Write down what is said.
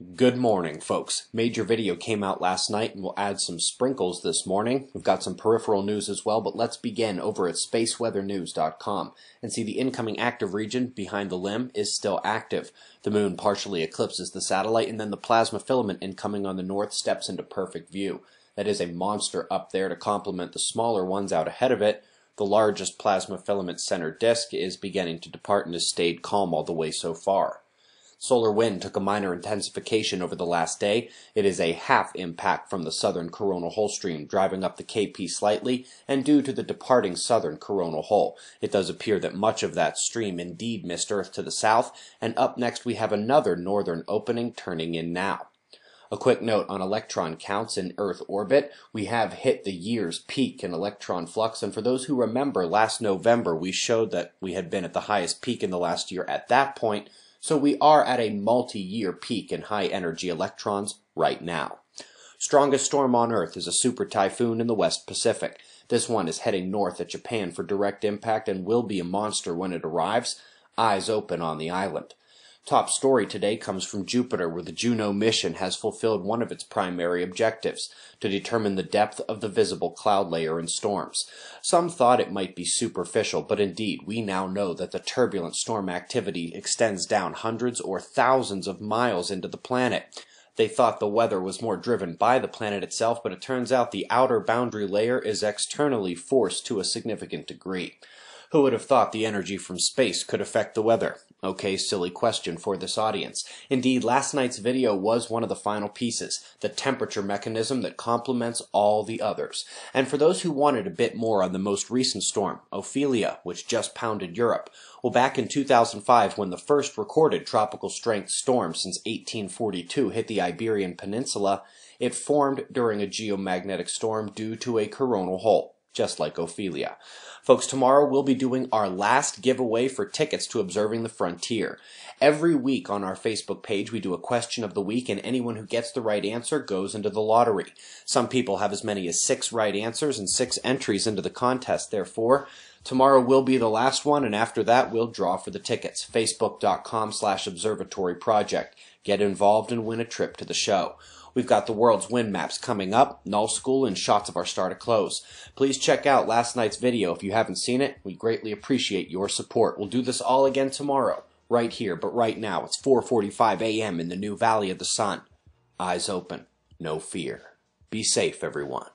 Good morning, folks. Major video came out last night and we'll add some sprinkles this morning. We've got some peripheral news as well, but let's begin over at spaceweathernews.com and see the incoming active region behind the limb is still active. The moon partially eclipses the satellite, and then the plasma filament incoming on the north steps into perfect view. That is a monster up there to complement the smaller ones out ahead of it. The largest plasma filament center disk is beginning to depart and has stayed calm all the way so far. Solar wind took a minor intensification over the last day. It is a half impact from the southern coronal hole stream, driving up the KP slightly, and due to the departing southern coronal hole. It does appear that much of that stream indeed missed Earth to the south, and up next we have another northern opening turning in now. A quick note on electron counts in Earth orbit. We have hit the year's peak in electron flux, and for those who remember, last November we showed that we had been at the highest peak in the last year at that point. So we are at a multi-year peak in high-energy electrons right now. Strongest storm on Earth is a super typhoon in the West Pacific. This one is heading north at Japan for direct impact and will be a monster when it arrives. Eyes open on the island. Top story today comes from Jupiter, where the Juno mission has fulfilled one of its primary objectives, to determine the depth of the visible cloud layer in storms. Some thought it might be superficial, but indeed we now know that the turbulent storm activity extends down hundreds or thousands of miles into the planet. They thought the weather was more driven by the planet itself, but it turns out the outer boundary layer is externally forced to a significant degree. Who would have thought the energy from space could affect the weather? Okay, silly question for this audience. Indeed, last night's video was one of the final pieces, the temperature mechanism that complements all the others. And for those who wanted a bit more on the most recent storm, Ophelia, which just pounded Europe, well, back in 2005, when the first recorded tropical strength storm since 1842 hit the Iberian Peninsula, it formed during a geomagnetic storm due to a coronal hole, just like Ophelia. Folks, tomorrow we'll be doing our last giveaway for tickets to Observing the Frontier. Every week on our Facebook page we do a question of the week, and anyone who gets the right answer goes into the lottery. Some people have as many as 6 right answers and 6 entries into the contest. Therefore, tomorrow will be the last one, and after that we'll draw for the tickets. Facebook.com/Observatory Project. Get involved and win a trip to the show. We've got the world's wind maps coming up, null school, and shots of our star to close. Please check out last night's video if you haven't seen it. We greatly appreciate your support. We'll do this all again tomorrow, right here, but right now it's 4:45 a.m. in the new Valley of the Sun. Eyes open, no fear. Be safe, everyone.